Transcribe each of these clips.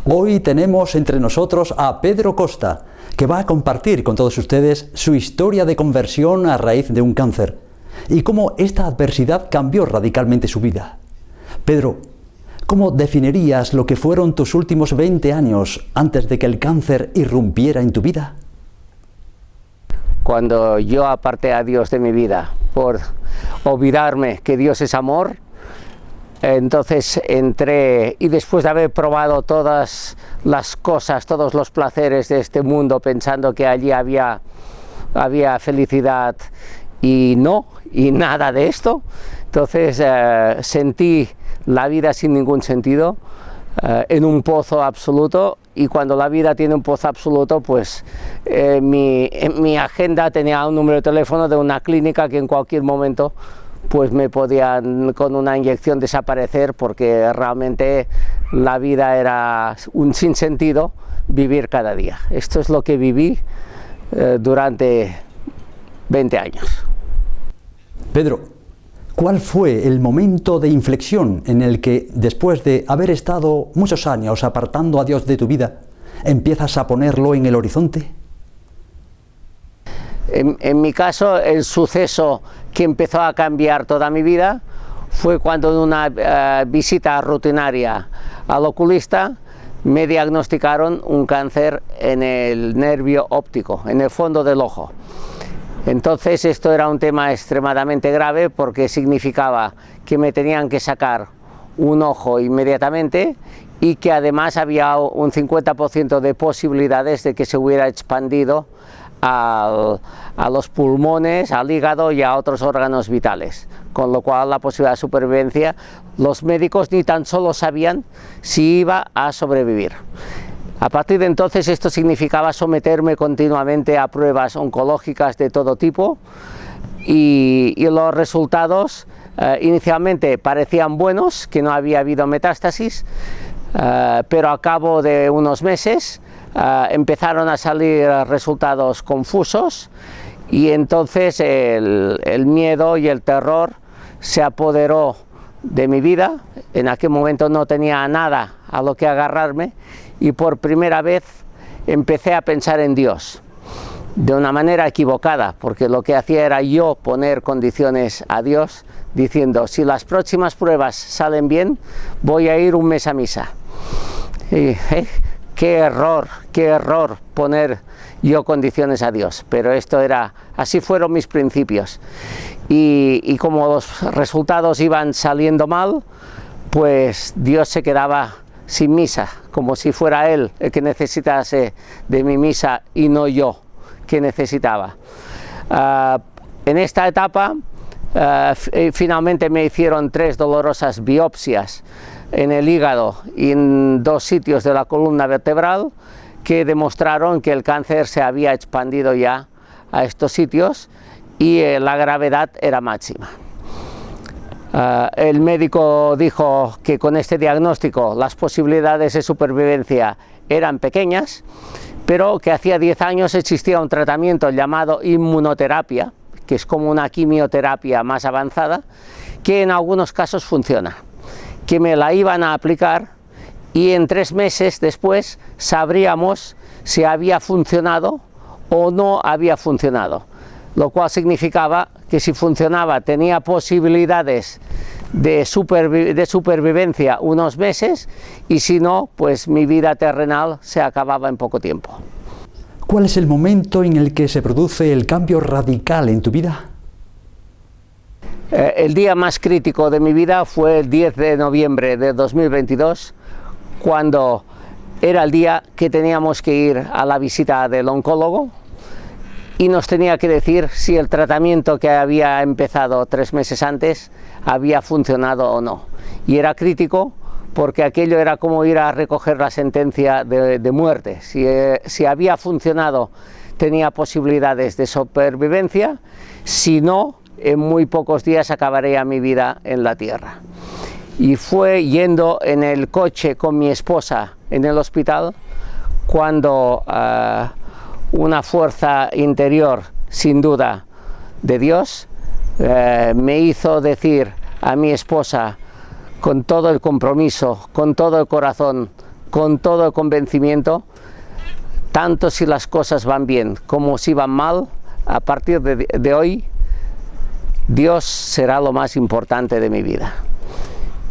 Hoy tenemos entre nosotros a Pedro Costa, que va a compartir con todos ustedes su historia de conversión a raíz de un cáncer y cómo esta adversidad cambió radicalmente su vida. Pedro, ¿cómo definirías lo que fueron tus últimos 20 años antes de que el cáncer irrumpiera en tu vida? Cuando yo aparté a Dios de mi vida por olvidarme que Dios es amor, entonces entré, y después de haber probado todas las cosas, todos los placeres de este mundo, pensando que allí había felicidad y nada de esto, entonces sentí la vida sin ningún sentido, en un pozo absoluto. Y cuando la vida tiene un pozo absoluto, pues en mi agenda tenía un número de teléfono de una clínica que en cualquier momento pues me podían con una inyección desaparecer, porque realmente la vida era un sinsentido vivir cada día. Esto es lo que viví durante 20 años. Pedro, ¿cuál fue el momento de inflexión en el que, después de haber estado muchos años apartando a Dios de tu vida, empiezas a ponerlo en el horizonte? En mi caso, el suceso que empezó a cambiar toda mi vida fue cuando en una visita rutinaria al oculista me diagnosticaron un cáncer en el nervio óptico, en el fondo del ojo. Entonces esto era un tema extremadamente grave, porque significaba que me tenían que sacar un ojo inmediatamente y que además había un 50% de posibilidades de que se hubiera expandido a los pulmones, al hígado y a otros órganos vitales, con lo cual la posibilidad de supervivencia, los médicos ni tan solo sabían si iba a sobrevivir. A partir de entonces esto significaba someterme continuamente a pruebas oncológicas de todo tipo, y los resultados inicialmente parecían buenos, que no había habido metástasis, pero a cabo de unos meses empezaron a salir resultados confusos, y entonces el miedo y el terror se apoderó de mi vida. En aquel momento no tenía nada a lo que agarrarme, y por primera vez empecé a pensar en Dios de una manera equivocada, porque lo que hacía era yo poner condiciones a Dios, diciendo: si las próximas pruebas salen bien, voy a ir un mes a misa. Y, qué error poner yo condiciones a Dios, pero así fueron mis principios. Y como los resultados iban saliendo mal, pues Dios se quedaba sin misa, como si fuera Él el que necesitase de mi misa y no yo que necesitaba. En esta etapa finalmente me hicieron 3 dolorosas biopsias en el hígado y en 2 sitios de la columna vertebral, que demostraron que el cáncer se había expandido ya a estos sitios y la gravedad era máxima. El médico dijo que con este diagnóstico las posibilidades de supervivencia eran pequeñas, pero que hacía 10 años existía un tratamiento llamado inmunoterapia, que es como una quimioterapia más avanzada, que en algunos casos funciona, que me la iban a aplicar, y en 3 meses después sabríamos si había funcionado o no había funcionado, lo cual significaba que si funcionaba tenía posibilidades de supervivencia unos meses, y si no, pues mi vida terrenal se acababa en poco tiempo. ¿Cuál es el momento en el que se produce el cambio radical en tu vida? El día más crítico de mi vida fue el 10 de noviembre de 2022, cuando era el día que teníamos que ir a la visita del oncólogo, y nos tenía que decir si el tratamiento que había empezado 3 meses antes había funcionado o no. Y era crítico, porque aquello era como ir a recoger la sentencia de muerte. Si había funcionado, tenía posibilidades de supervivencia; si no, en muy pocos días acabaría mi vida en la tierra. Y fue yendo en el coche con mi esposa en el hospital cuando una fuerza interior, sin duda de Dios, me hizo decir a mi esposa, con todo el compromiso, con todo el corazón: con todo el convencimiento, tanto si las cosas van bien como si van mal, a partir de hoy, Dios será lo más importante de mi vida.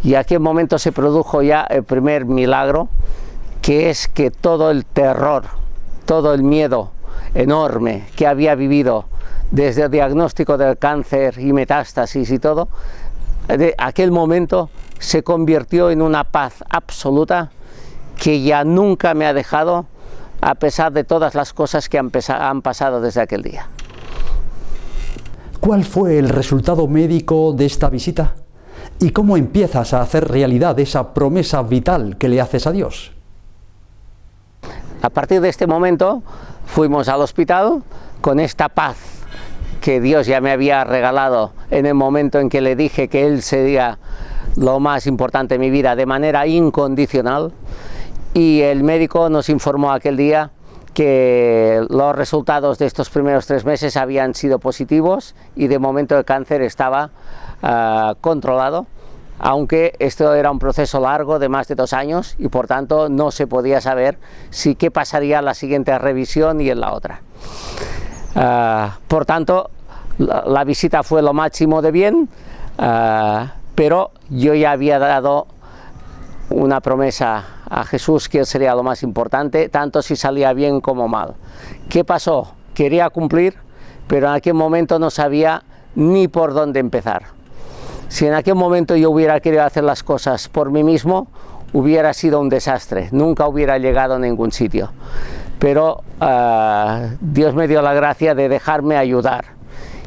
Y en aquel momento se produjo ya el primer milagro, que es que todo el terror, todo el miedo enorme que había vivido desde el diagnóstico del cáncer y metástasis y todo, de aquel momento se convirtió en una paz absoluta que ya nunca me ha dejado, a pesar de todas las cosas que han pasado desde aquel día. ¿Cuál fue el resultado médico de esta visita? ¿Y cómo empiezas a hacer realidad esa promesa vital que le haces a Dios? A partir de este momento fuimos al hospital con esta paz que Dios ya me había regalado en el momento en que le dije que Él sería lo más importante en mi vida de manera incondicional, y el médico nos informó aquel día que los resultados de estos primeros 3 meses habían sido positivos y de momento el cáncer estaba controlado, aunque esto era un proceso largo de más de 2 años y por tanto no se podía saber qué pasaría en la siguiente revisión y en la otra. Por tanto, la visita fue lo máximo de bien, pero yo ya había dado una promesa a Jesús que Él sería lo más importante, tanto si salía bien como mal. ¿Qué pasó? Quería cumplir, pero en aquel momento no sabía ni por dónde empezar. Si en aquel momento yo hubiera querido hacer las cosas por mí mismo, hubiera sido un desastre, nunca hubiera llegado a ningún sitio. Pero Dios me dio la gracia de dejarme ayudar,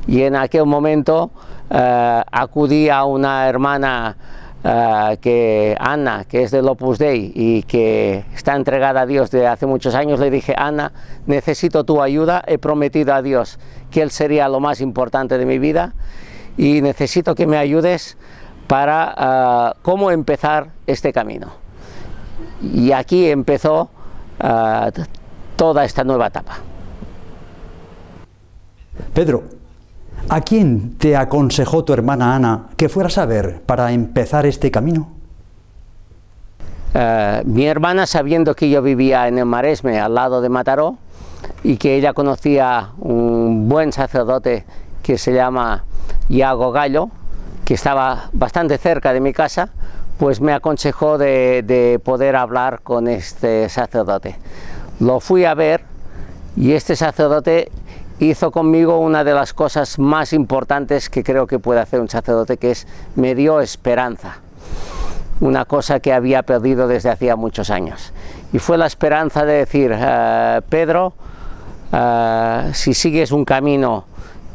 y en aquel momento acudí a una hermana Ana, que es del Opus Dei y que está entregada a Dios desde hace muchos años. Le dije: Ana, necesito tu ayuda, he prometido a Dios que Él sería lo más importante de mi vida y necesito que me ayudes para cómo empezar este camino. Y aquí empezó toda esta nueva etapa. Pedro, ¿a quién te aconsejó tu hermana Ana que fueras a ver para empezar este camino? Mi hermana, sabiendo que yo vivía en el Maresme, al lado de Mataró, y que ella conocía un buen sacerdote que se llama Iago Gallo, que estaba bastante cerca de mi casa, pues me aconsejó de poder hablar con este sacerdote. Lo fui a ver y este sacerdote hizo conmigo una de las cosas más importantes que creo que puede hacer un sacerdote, que es me dio esperanza, una cosa que había perdido desde hacía muchos años. Y fue la esperanza de decir: Pedro, si sigues un camino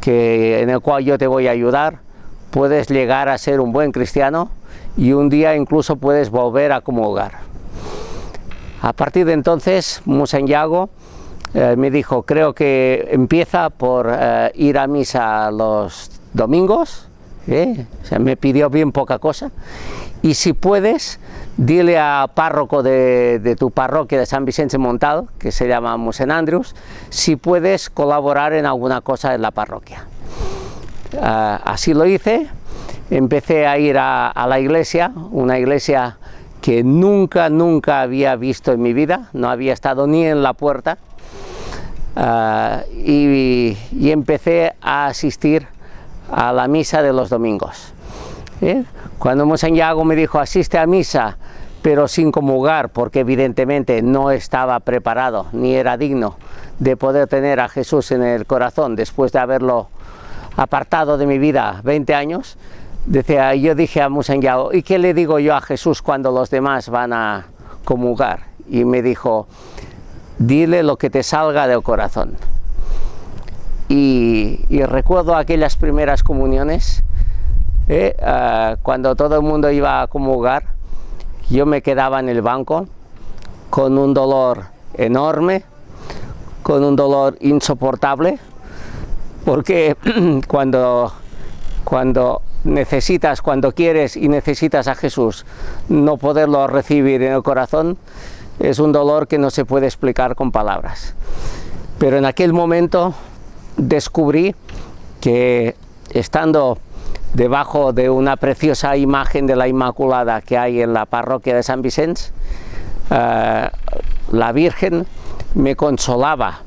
en el cual yo te voy a ayudar, puedes llegar a ser un buen cristiano y un día incluso puedes volver a comulgar. A partir de entonces, Monseñor Iago me dijo: creo que empieza por ir a misa los domingos, o sea, me pidió bien poca cosa, y si puedes, dile al párroco de tu parroquia de San Vicente Montal, que se llama Monseñor Andrews, si puedes colaborar en alguna cosa en la parroquia. Así lo hice, empecé a ir a la iglesia, una iglesia que nunca había visto en mi vida, no había estado ni en la puerta, y empecé a asistir a la misa de los domingos. Cuando Monseñor Iago me dijo: asiste a misa, pero sin comulgar, porque evidentemente no estaba preparado ni era digno de poder tener a Jesús en el corazón después de haberlo apartado de mi vida 20 años, yo dije a Monseñor Iago: ¿y qué le digo yo a Jesús cuando los demás van a comulgar? Y me dijo: dile lo que te salga del corazón. Y recuerdo aquellas primeras comuniones, cuando todo el mundo iba a comulgar, yo me quedaba en el banco con un dolor enorme, con un dolor insoportable, porque cuando quieres y necesitas a Jesús, no poderlo recibir en el corazón es un dolor que no se puede explicar con palabras. Pero en aquel momento descubrí que, estando debajo de una preciosa imagen de la Inmaculada que hay en la parroquia de San Vicente, la Virgen me consolaba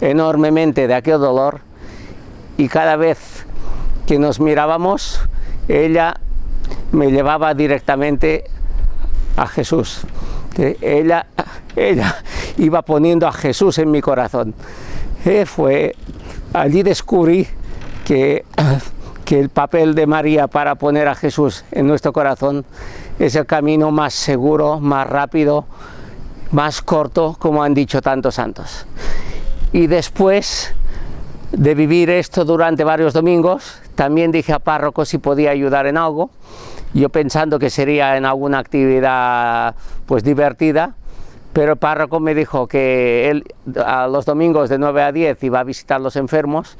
enormemente de aquel dolor, y cada vez que nos mirábamos, ella me llevaba directamente a Jesús. Ella iba poniendo a Jesús en mi corazón. Allí descubrí que el papel de María para poner a Jesús en nuestro corazón es el camino más seguro, más rápido, más corto, como han dicho tantos santos. Y después de vivir esto durante varios domingos, también dije al párroco si podía ayudar en algo, yo pensando que sería en alguna actividad pues divertida, pero el párroco me dijo que él a los domingos de 9 a 10 iba a visitar los enfermos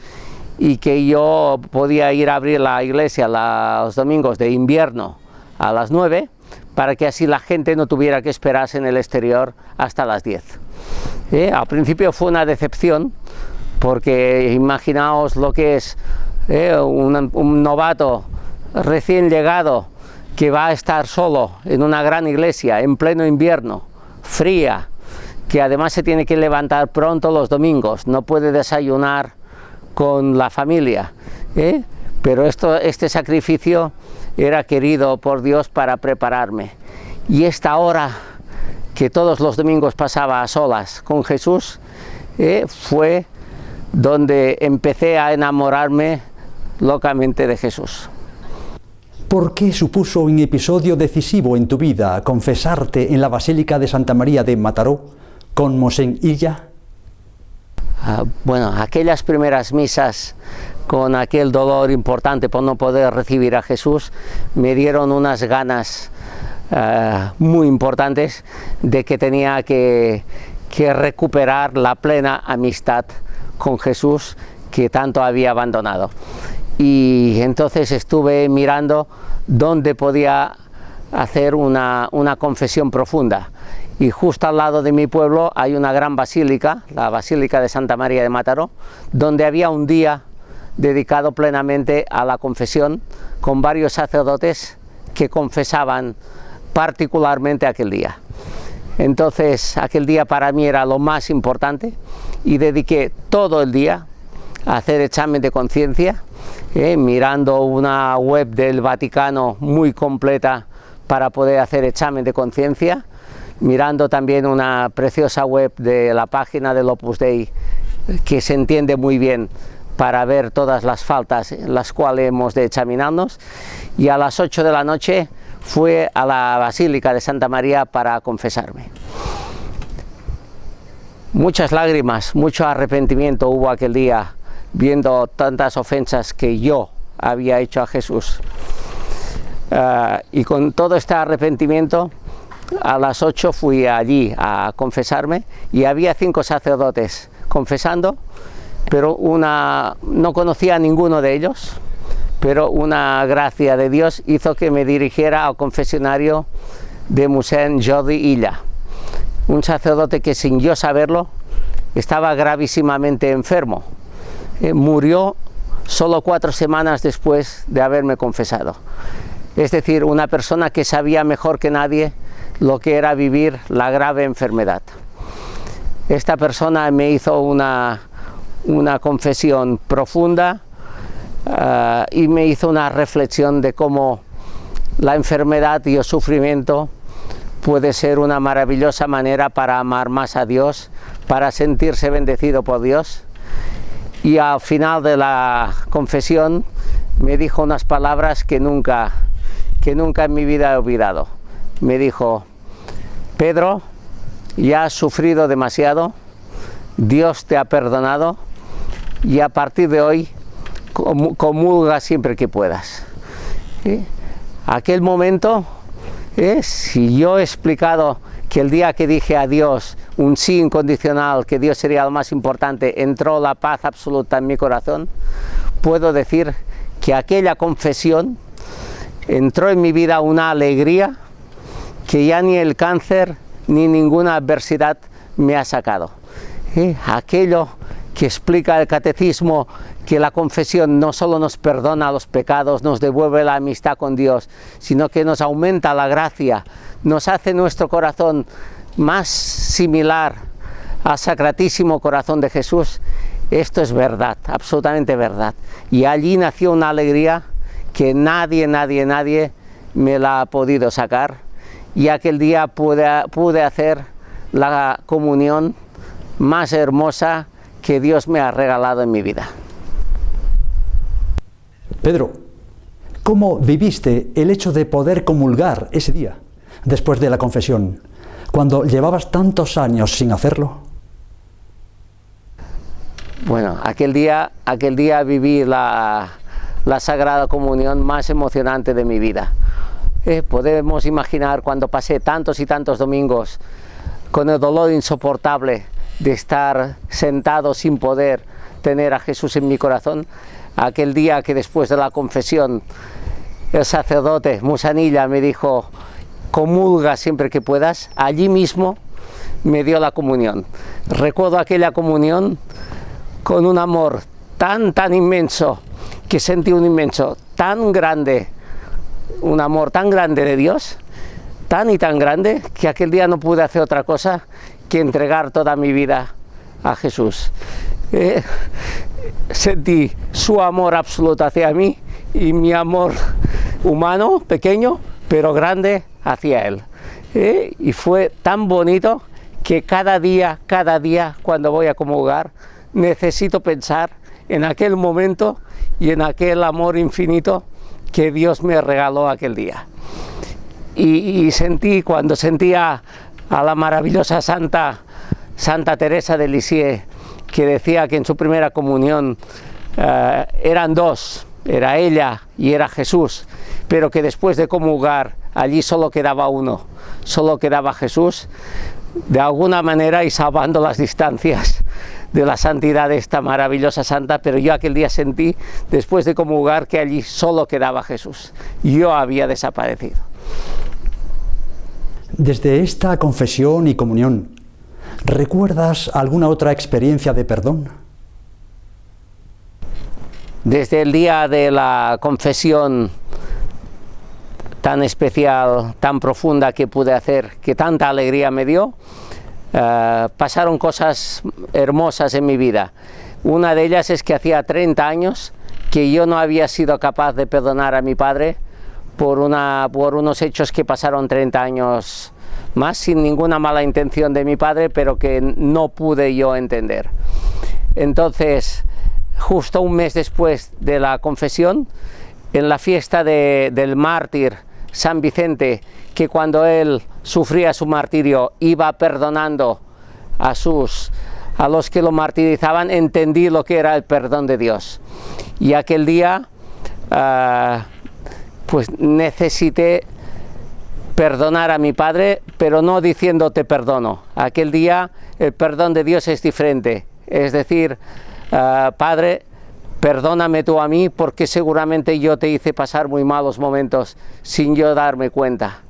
y que yo podía ir a abrir la iglesia los domingos de invierno a las 9, para que así la gente no tuviera que esperarse en el exterior hasta las 10. Al principio fue una decepción, porque imaginaos lo que es un novato recién llegado que va a estar solo en una gran iglesia en pleno invierno, fría, que además se tiene que levantar pronto los domingos, no puede desayunar con la familia, pero este sacrificio era querido por Dios para prepararme. Y esta hora que todos los domingos pasaba a solas con Jesús, fue donde empecé a enamorarme locamente de Jesús. ¿Por qué supuso un episodio decisivo en tu vida confesarte en la Basílica de Santa María de Mataró con Mosén Illa? Bueno, aquellas primeras misas con aquel dolor importante por no poder recibir a Jesús me dieron unas ganas muy importantes de que tenía que recuperar la plena amistad con Jesús que tanto había abandonado. Y entonces estuve mirando dónde podía hacer una confesión profunda. Y justo al lado de mi pueblo hay una gran basílica, la Basílica de Santa María de Mataró, donde había un día dedicado plenamente a la confesión, con varios sacerdotes que confesaban particularmente aquel día. Entonces aquel día para mí era lo más importante y dediqué todo el día a hacer examen de conciencia, mirando una web del Vaticano muy completa para poder hacer examen de conciencia, mirando también una preciosa web de la página del Opus Dei que se entiende muy bien para ver todas las faltas en las cuales hemos de examinarnos, y a las 8 de la noche fui a la Basílica de Santa María para confesarme. Muchas lágrimas, mucho arrepentimiento hubo aquel día, viendo tantas ofensas que yo había hecho a Jesús. Y con todo este arrepentimiento, a las 8 fui allí a confesarme y había 5 sacerdotes confesando, pero no conocía a ninguno de ellos, pero una gracia de Dios hizo que me dirigiera al confesionario de Mosén Jordi Illa, un sacerdote que sin yo saberlo estaba gravísimamente enfermo. Murió solo 4 semanas después de haberme confesado. Es decir, una persona que sabía mejor que nadie lo que era vivir la grave enfermedad. Esta persona me hizo una confesión profunda y me hizo una reflexión de cómo la enfermedad y el sufrimiento puede ser una maravillosa manera para amar más a Dios, para sentirse bendecido por Dios. Y al final de la confesión me dijo unas palabras que nunca en mi vida he olvidado. Me dijo: Pedro, ya has sufrido demasiado, Dios te ha perdonado y a partir de hoy comulga siempre que puedas. Aquel momento, si yo he explicado que el día que dije a Dios un sí incondicional, que Dios sería lo más importante, entró la paz absoluta en mi corazón, puedo decir que aquella confesión entró en mi vida una alegría que ya ni el cáncer ni ninguna adversidad me ha sacado. Aquello que explica el catecismo, que la confesión no solo nos perdona los pecados, nos devuelve la amistad con Dios, sino que nos aumenta la gracia nos hace nuestro corazón más similar al Sacratísimo Corazón de Jesús, esto es verdad, absolutamente verdad. Y allí nació una alegría que nadie me la ha podido sacar, y aquel día pude hacer la comunión más hermosa que Dios me ha regalado en mi vida. Pedro, ¿cómo viviste el hecho de poder comulgar ese día, después de la confesión, cuando llevabas tantos años sin hacerlo? Bueno, aquel día viví la Sagrada Comunión más emocionante de mi vida. Podemos imaginar cuando pasé tantos y tantos domingos con el dolor insoportable de estar sentado sin poder tener a Jesús en mi corazón. Aquel día que después de la confesión el sacerdote Musanilla me dijo: comulga siempre que puedas, allí mismo me dio la comunión. Recuerdo aquella comunión con un amor tan inmenso, que sentí un amor tan grande de Dios, tan grande, que aquel día no pude hacer otra cosa que entregar toda mi vida a Jesús. Sentí su amor absoluto hacia mí y mi amor humano, pequeño, pero grande hacia Él. Y fue tan bonito que cada día, cuando voy a comulgar, necesito pensar en aquel momento y en aquel amor infinito que Dios me regaló aquel día. Y cuando sentía a la maravillosa Santa Teresa de Lisieux, que decía que en su primera comunión eran dos, era ella y era Jesús, pero que después de comulgar allí solo quedaba uno, solo quedaba Jesús, de alguna manera, y salvando las distancias de la santidad de esta maravillosa santa, pero yo aquel día sentí, después de comulgar, que allí solo quedaba Jesús. Yo había desaparecido. Desde esta confesión y comunión, ¿recuerdas alguna otra experiencia de perdón? Desde el día de la confesión tan especial, tan profunda que pude hacer, que tanta alegría me dio, pasaron cosas hermosas en mi vida. Una de ellas es que hacía 30 años que yo no había sido capaz de perdonar a mi padre por unos hechos que pasaron 30 años más, sin ninguna mala intención de mi padre, pero que no pude yo entender. Entonces, justo un mes después de la confesión, en la fiesta del mártir San Vicente, que cuando él sufría su martirio iba perdonando a los que lo martirizaban, entendí lo que era el perdón de Dios. Y aquel día pues necesité perdonar a mi padre, pero no diciendo te perdono. Aquel día el perdón de Dios es diferente, es decir, Padre, perdóname tú a mí, porque seguramente yo te hice pasar muy malos momentos sin yo darme cuenta.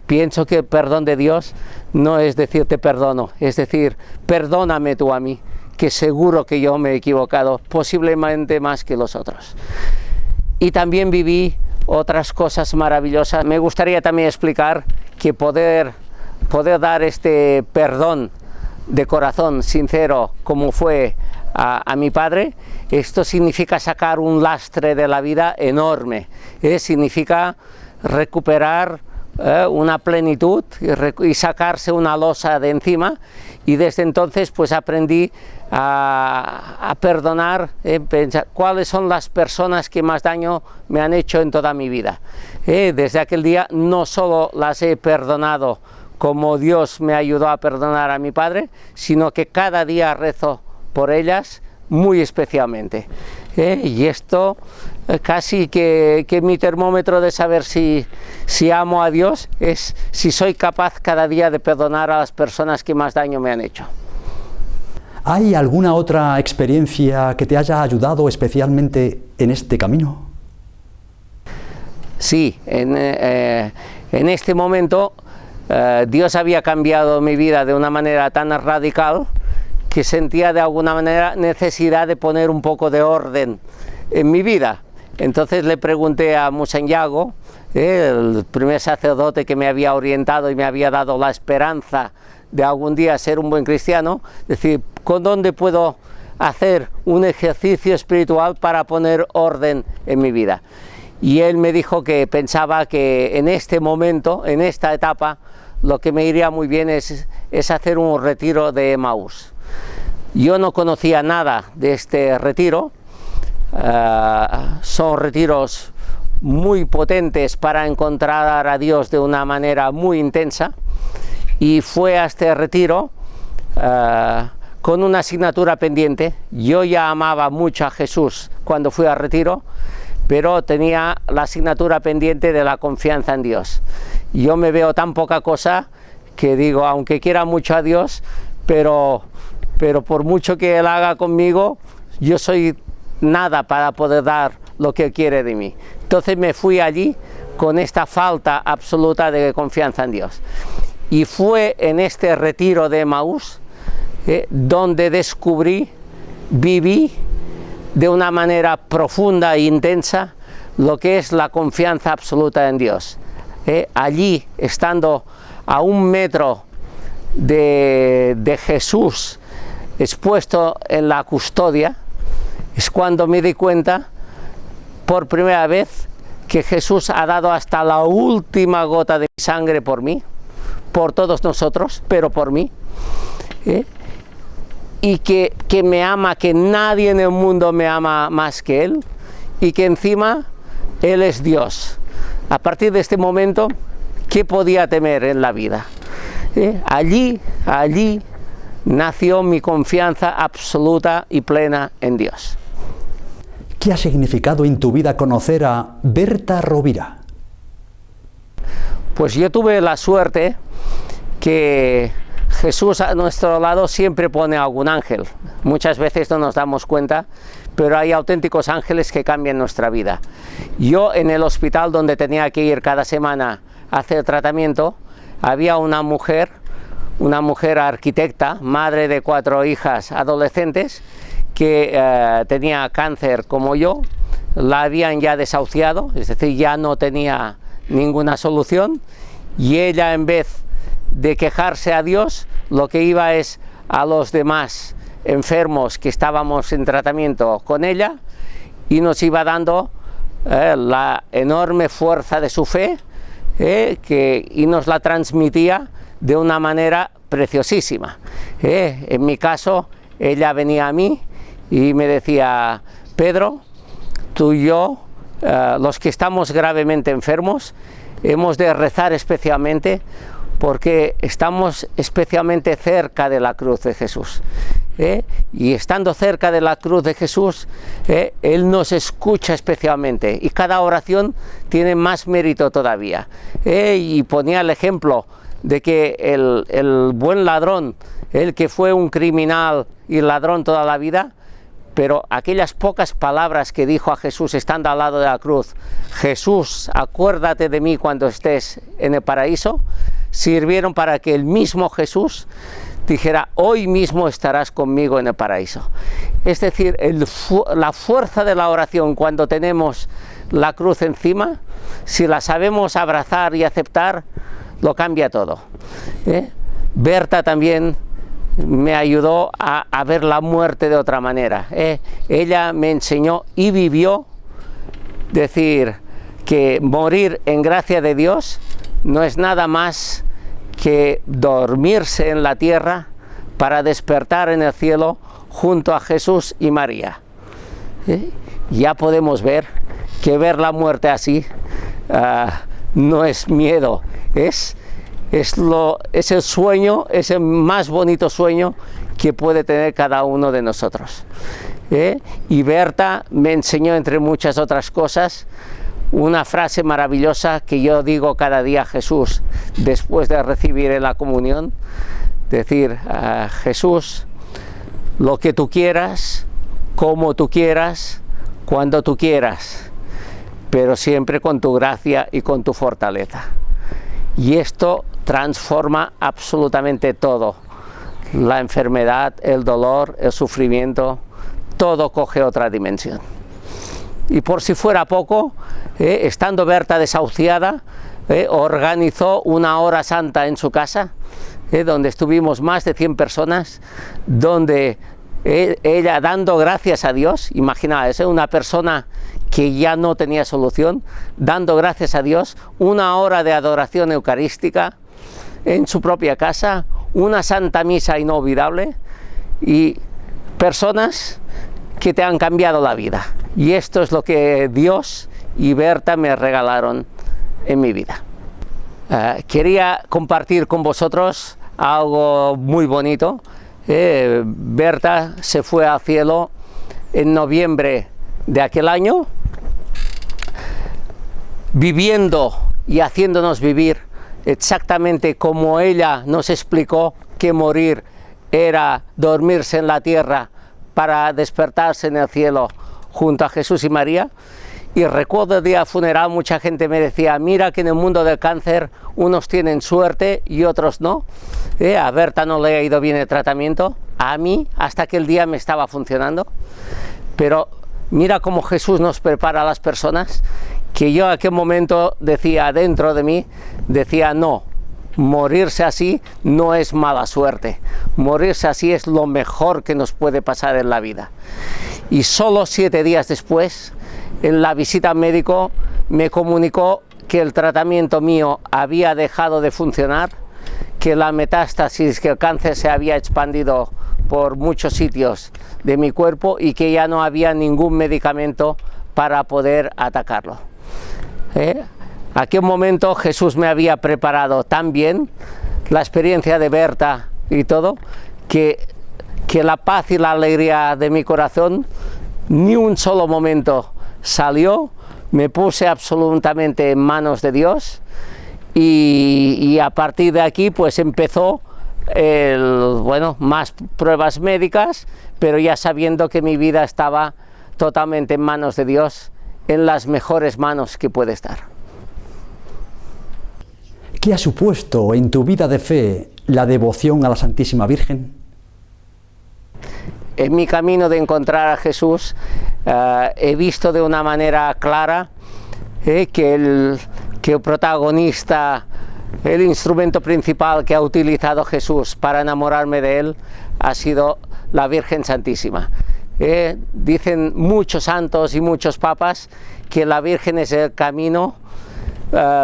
Pienso que el perdón de Dios no es decir te perdono, es decir, perdóname tú a mí, que seguro que yo me he equivocado, posiblemente más que los otros. Y también viví otras cosas maravillosas. Me gustaría también explicar que poder dar este perdón de corazón sincero, como fue a mi padre, esto significa sacar un lastre de la vida enorme, significa recuperar una plenitud y sacarse una losa de encima, y desde entonces pues aprendí a perdonar, pensar cuáles son las personas que más daño me han hecho en toda mi vida. Desde aquel día no solo las he perdonado como Dios me ayudó a perdonar a mi padre, sino que cada día rezo por ellas muy especialmente. Y esto casi que mi termómetro de saber si amo a Dios es si soy capaz cada día de perdonar a las personas que más daño me han hecho. ¿Hay alguna otra experiencia que te haya ayudado especialmente en este camino? Sí, en este momento Dios había cambiado mi vida de una manera tan radical que sentía de alguna manera necesidad de poner un poco de orden en mi vida. Entonces le pregunté a Musanyago, el primer sacerdote que me había orientado y me había dado la esperanza de algún día ser un buen cristiano, es decir, ¿con dónde puedo hacer un ejercicio espiritual para poner orden en mi vida? Y él me dijo que pensaba que en este momento, en esta etapa, lo que me iría muy bien es hacer un retiro de Emaús. Yo no conocía nada de este retiro, son retiros muy potentes para encontrar a Dios de una manera muy intensa, y fue a este retiro con una asignatura pendiente. Yo ya amaba mucho a Jesús cuando fui al retiro, pero tenía la asignatura pendiente de la confianza en Dios. Yo me veo tan poca cosa que digo, aunque quiera mucho a Dios, pero por mucho que Él haga conmigo, yo soy nada para poder dar lo que Él quiere de mí. Entonces me fui allí con esta falta absoluta de confianza en Dios. Y fue en este retiro de Emaús donde descubrí, viví de una manera profunda e intensa lo que es la confianza absoluta en Dios. Allí, estando a 1 metro de Jesús expuesto en la custodia, es cuando me di cuenta por primera vez que Jesús ha dado hasta la última gota de sangre por mí, por todos nosotros, pero por mí, y que me ama, que nadie en el mundo me ama más que Él, y que encima Él es Dios. A partir de este momento, ¿qué podía temer en la vida? Allí nació mi confianza absoluta y plena en Dios. ¿Qué ha significado en tu vida conocer a Berta Rovira? Pues yo tuve la suerte que Jesús a nuestro lado siempre pone algún ángel. Muchas veces no nos damos cuenta, pero hay auténticos ángeles que cambian nuestra vida. Yo en el hospital donde tenía que ir cada semana a hacer tratamiento, había una mujer arquitecta, madre de 4 hijas adolescentes, que tenía cáncer como yo. La habían ya desahuciado, es decir, ya no tenía ninguna solución, y ella, en vez de quejarse a Dios, lo que iba es a los demás enfermos que estábamos en tratamiento con ella, y nos iba dando la enorme fuerza de su fe, y nos la transmitía de una manera preciosísima. En mi caso, ella venía a mí y me decía: Pedro, tú y yo, los que estamos gravemente enfermos, hemos de rezar especialmente porque estamos especialmente cerca de la cruz de Jesús. Y estando cerca de la cruz de Jesús, Él nos escucha especialmente, y cada oración tiene más mérito todavía. Y ponía el ejemplo de que el buen ladrón, el que fue un criminal y ladrón toda la vida, pero aquellas pocas palabras que dijo a Jesús estando al lado de la cruz: Jesús, acuérdate de mí cuando estés en el paraíso, sirvieron para que el mismo Jesús dijera: hoy mismo estarás conmigo en el paraíso. Es decir, la fuerza de la oración cuando tenemos la cruz encima, si la sabemos abrazar y aceptar, lo cambia todo. Berta también me ayudó a ver la muerte de otra manera. Ella me enseñó y vivió decir que morir en gracia de Dios no es nada más que dormirse en la tierra para despertar en el cielo junto a Jesús y María. Ya podemos ver que ver la muerte así no es miedo, es el sueño, es el más bonito sueño que puede tener cada uno de nosotros. Y Berta me enseñó, entre muchas otras cosas, una frase maravillosa que yo digo cada día a Jesús después de recibir en la comunión: decir: Jesús, lo que tú quieras, como tú quieras, cuando tú quieras, pero siempre con tu gracia y con tu fortaleza. Y esto transforma absolutamente todo. La enfermedad, el dolor, el sufrimiento, todo coge otra dimensión. Y por si fuera poco, estando Berta desahuciada, organizó una hora santa en su casa, donde estuvimos más de 100 personas, donde ella dando gracias a Dios, imaginaos, una persona que ya no tenía solución, dando gracias a Dios, una hora de adoración eucarística en su propia casa, una santa misa inolvidable y personas que te han cambiado la vida. Y esto es lo que Dios y Berta me regalaron en mi vida. Quería compartir con vosotros algo muy bonito. Berta se fue al cielo en noviembre de aquel año, viviendo y haciéndonos vivir exactamente como ella nos explicó que morir era dormirse en la tierra para despertarse en el cielo junto a Jesús y María. Y recuerdo el día funeral, mucha gente me decía, mira que en el mundo del cáncer unos tienen suerte y otros no. A Berta no le ha ido bien el tratamiento, a mí hasta aquel día me estaba funcionando. Pero mira cómo Jesús nos prepara a las personas, que yo en aquel momento decía dentro de mí, decía no, morirse así no es mala suerte, morirse así es lo mejor que nos puede pasar en la vida. Y solo 7 días después, en la visita al médico, me comunicó que el tratamiento mío había dejado de funcionar, que la metástasis, que el cáncer se había expandido por muchos sitios de mi cuerpo y que ya no había ningún medicamento para poder atacarlo. Aquel momento Jesús me había preparado tan bien, la experiencia de Berta y todo, que la paz y la alegría de mi corazón ni un solo momento salió. Me puse absolutamente en manos de Dios y a partir de aquí pues empezó más pruebas médicas, pero ya sabiendo que mi vida estaba totalmente en manos de Dios, en las mejores manos que puede estar. ¿Qué ha supuesto en tu vida de fe la devoción a la Santísima Virgen? En mi camino de encontrar a Jesús he visto de una manera clara que el protagonista, el instrumento principal que ha utilizado Jesús para enamorarme de él ha sido la Virgen Santísima. Dicen muchos santos y muchos papas que la Virgen es el camino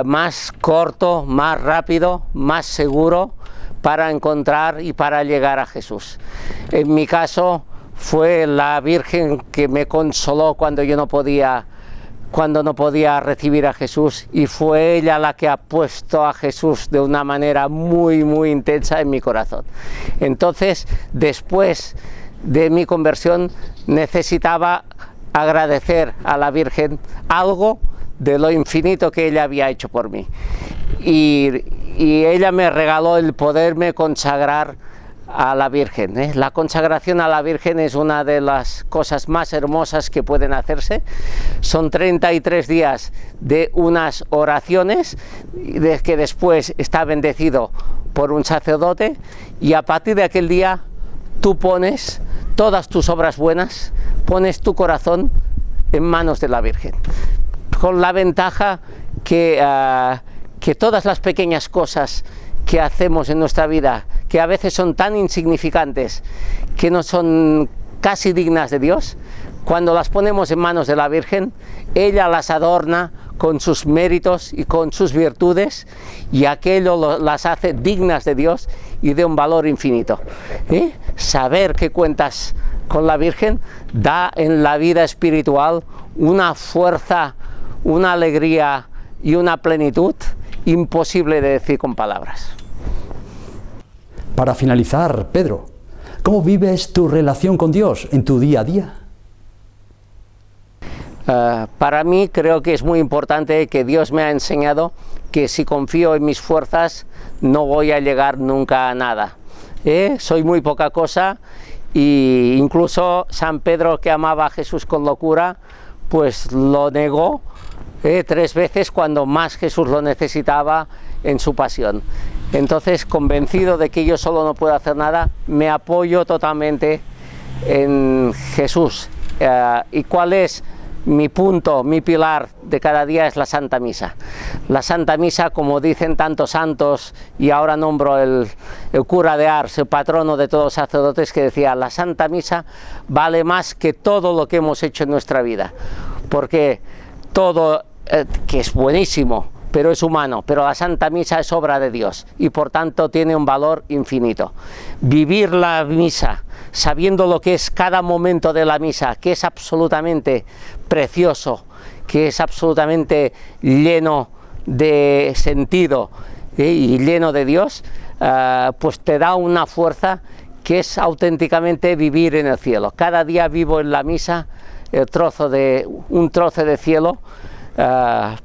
más corto, más rápido, más seguro para encontrar y para llegar a Jesús. En mi caso fue la Virgen que me consoló cuando no podía recibir a Jesús, y fue ella la que ha puesto a Jesús de una manera muy muy intensa en mi corazón. Entonces, después de mi conversión, necesitaba agradecer a la Virgen algo de lo infinito que ella había hecho por mí, y ella me regaló el poderme consagrar a la Virgen. La consagración a la Virgen es una de las cosas más hermosas que pueden hacerse. Son 33 días de unas oraciones de que después está bendecido por un sacerdote, y a partir de aquel día tú pones todas tus obras buenas, pones tu corazón en manos de la Virgen, con la ventaja que todas las pequeñas cosas que hacemos en nuestra vida, que a veces son tan insignificantes, que no son casi dignas de Dios, cuando las ponemos en manos de la Virgen, ella las adorna con sus méritos y con sus virtudes, y aquello las hace dignas de Dios y de un valor infinito. Saber que cuentas con la Virgen da en la vida espiritual una fuerza, una alegría y una plenitud imposible de decir con palabras. Para finalizar, Pedro, ¿cómo vives tu relación con Dios en tu día a día? Para mí creo que es muy importante que Dios me ha enseñado que si confío en mis fuerzas no voy a llegar nunca a nada. Soy muy poca cosa, y incluso San Pedro, que amaba a Jesús con locura, pues lo negó 3 veces cuando más Jesús lo necesitaba en su pasión. Entonces, convencido de que yo solo no puedo hacer nada, me apoyo totalmente en Jesús. ¿Y cuál es mi punto, mi pilar de cada día es la Santa Misa. La Santa Misa, como dicen tantos santos, y ahora nombro el cura de Ars, el patrono de todos los sacerdotes, que decía: la Santa Misa vale más que todo lo que hemos hecho en nuestra vida, porque todo, que es buenísimo, pero es humano, pero la Santa Misa es obra de Dios y por tanto tiene un valor infinito. Vivir la misa sabiendo lo que es cada momento de la misa, que es absolutamente precioso, que es absolutamente lleno de sentido y lleno de Dios, pues te da una fuerza que es auténticamente vivir en el cielo. Cada día vivo en la misa un trozo de cielo,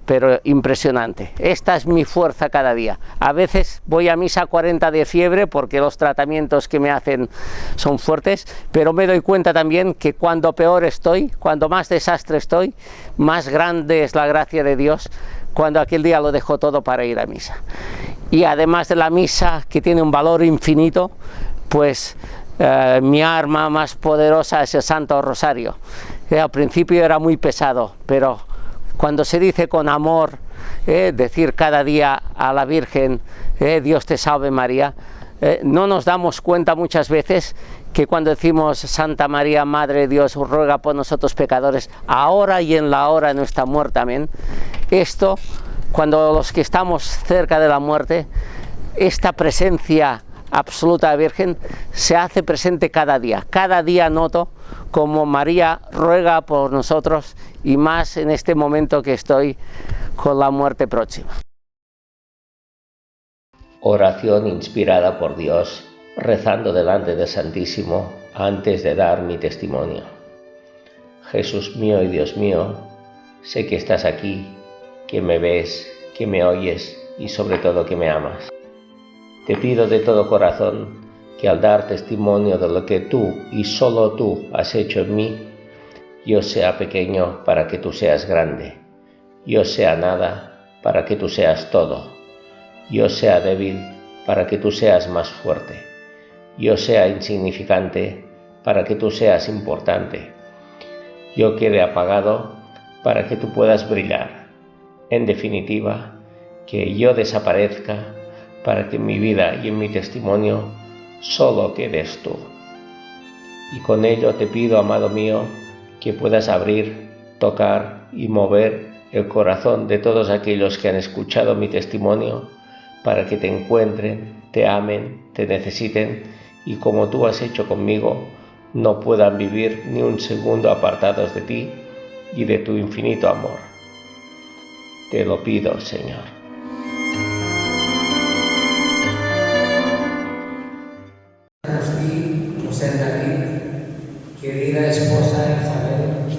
pero impresionante. Esta es mi fuerza cada día. A veces voy a misa 40 de fiebre porque los tratamientos que me hacen son fuertes, pero me doy cuenta también que cuando peor estoy, cuando más desastre estoy, más grande es la gracia de Dios, cuando aquel día lo dejo todo para ir a misa. Y además de la misa, que tiene un valor infinito, pues mi arma más poderosa es el Santo Rosario. Al principio era muy pesado, pero cuando se dice con amor, decir cada día a la Virgen, Dios te salve María, no nos damos cuenta muchas veces que cuando decimos Santa María, Madre de Dios, ruega por nosotros pecadores, ahora y en la hora de nuestra muerte, amén. Esto, cuando los que estamos cerca de la muerte, esta presencia absoluta de Virgen se hace presente cada día. Cada día noto como María ruega por nosotros, y más en este momento que estoy con la muerte próxima. Oración inspirada por Dios, rezando delante del Santísimo antes de dar mi testimonio. Jesús mío y Dios mío, sé que estás aquí, que me ves, que me oyes y sobre todo que me amas. Te pido de todo corazón que al dar testimonio de lo que tú y solo tú has hecho en mí, yo sea pequeño para que tú seas grande, yo sea nada para que tú seas todo, yo sea débil para que tú seas más fuerte, yo sea insignificante para que tú seas importante, yo quede apagado para que tú puedas brillar. En definitiva, que yo desaparezca para que en mi vida y en mi testimonio solo quedes tú. Y con ello te pido, amado mío, que puedas abrir, tocar y mover el corazón de todos aquellos que han escuchado mi testimonio, para que te encuentren, te amen, te necesiten y, como tú has hecho conmigo, no puedan vivir ni un segundo apartados de ti y de tu infinito amor. Te lo pido, Señor. José David, querida esposa Isabel,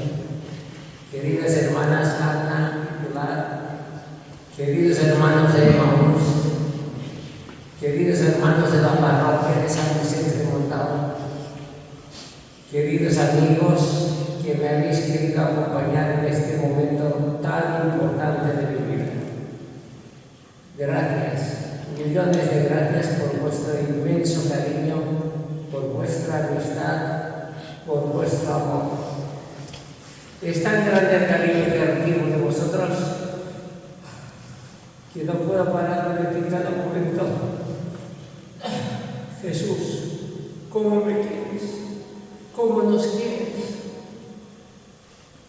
queridas hermanas Ana y Pilar, queridos hermanos de Emaús, queridos hermanos de la parroquia de San Vicente de Montao, queridos amigos que me habéis querido acompañar en este momento tan importante de mi vida. Gracias, millones de gracias por vuestro inmenso cariño, por vuestra amistad, por vuestro amor. Es tan grande el cariño que recibo de vosotros que no puedo parar de decir cada momento: Jesús, ¿cómo me quieres? ¿Cómo nos quieres?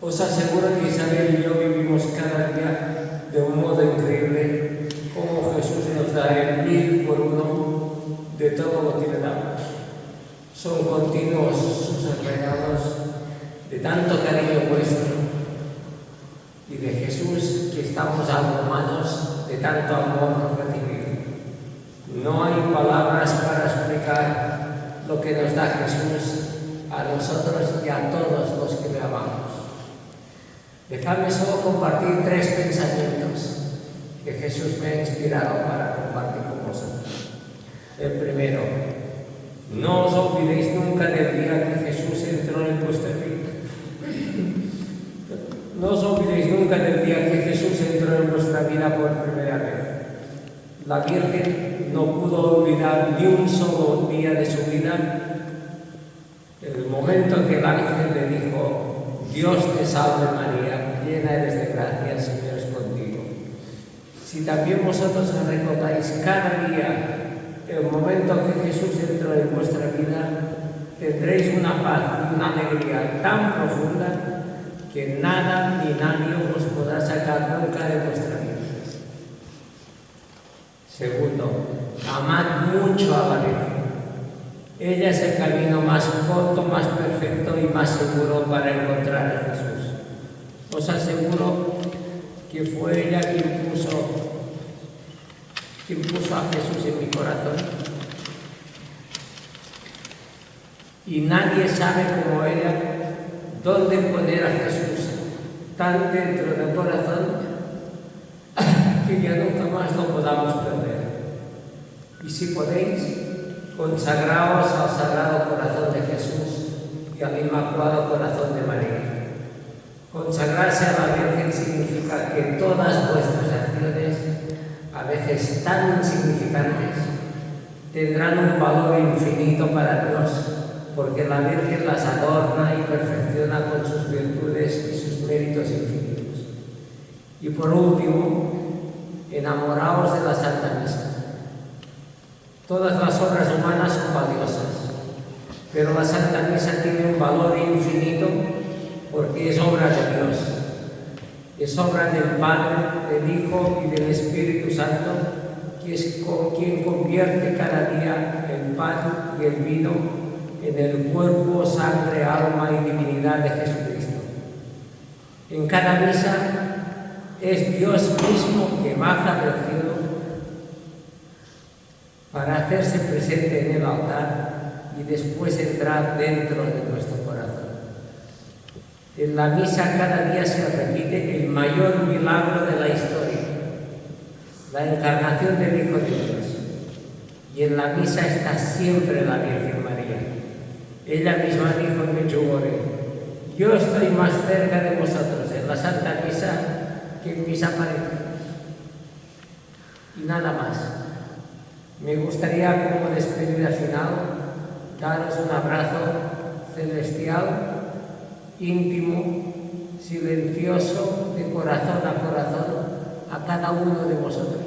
Os aseguro que Isabel y yo vivimos cada día de un modo increíble, como Jesús nos da el 1000 por uno de todo lo que le damos. Son continuos sus regalos de tanto cariño vuestro y de Jesús, que estamos abrumados de tanto amor recibido. No hay palabras para explicar lo que nos da Jesús a nosotros y a todos los que le amamos. Dejadme solo compartir 3 pensamientos que Jesús me ha inspirado para compartir con vosotros. El primero: no os olvidéis nunca del día que Jesús entró en vuestra vida. No os olvidéis nunca del día que Jesús entró en vuestra vida por primera vez. La Virgen no pudo olvidar ni un solo día de su vida el momento que el ángel le dijo: Dios te salve María, llena eres de gracia, el Señor es contigo. Si también vosotros recordáis cada día el momento que Jesús entró en vuestra vida, tendréis una paz y una alegría tan profunda que nada ni nadie os podrá sacar nunca de vuestra vida. Segundo, amad mucho a la Virgen. Ella es el camino más corto, más perfecto y más seguro para encontrar a Jesús. Os aseguro que fue ella quien puso a Jesús en mi corazón. Y nadie sabe como ella dónde poner a Jesús tan dentro del corazón que ya nunca más lo podamos perder. Y si podéis, consagraos al Sagrado Corazón de Jesús y al Inmaculado Corazón de María. Consagrarse a la Virgen significa que todas vuestras acciones, a veces tan insignificantes, tendrán un valor infinito para Dios, porque la Virgen las adorna y perfecciona con sus virtudes y sus méritos infinitos. Y por último, enamoraos de la Santa Misa. Todas las obras humanas son valiosas, pero la Santa Misa tiene un valor infinito porque es obra de Dios. Es obra del Padre, del Hijo y del Espíritu Santo, que es quien convierte cada día el pan y el vino en el cuerpo, sangre, alma y divinidad de Jesucristo. En cada misa es Dios mismo que baja del cielo para hacerse presente en el altar y después entrar dentro de nuestro corazón. En la misa cada día se repite el mayor milagro de la historia, la encarnación del Hijo de Dios. Y en la misa está siempre la Virgen María. Ella misma dijo en Medjugorje: yo estoy más cerca de vosotros en la Santa Misa que en mis apariciones. Y nada más. Me gustaría, como despedida final, daros un abrazo celestial, íntimo, silencioso, de corazón a corazón, a cada uno de vosotros.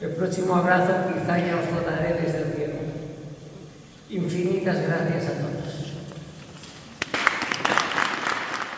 El próximo abrazo quizá ya os lo daré desde el cielo. Infinitas gracias a todos.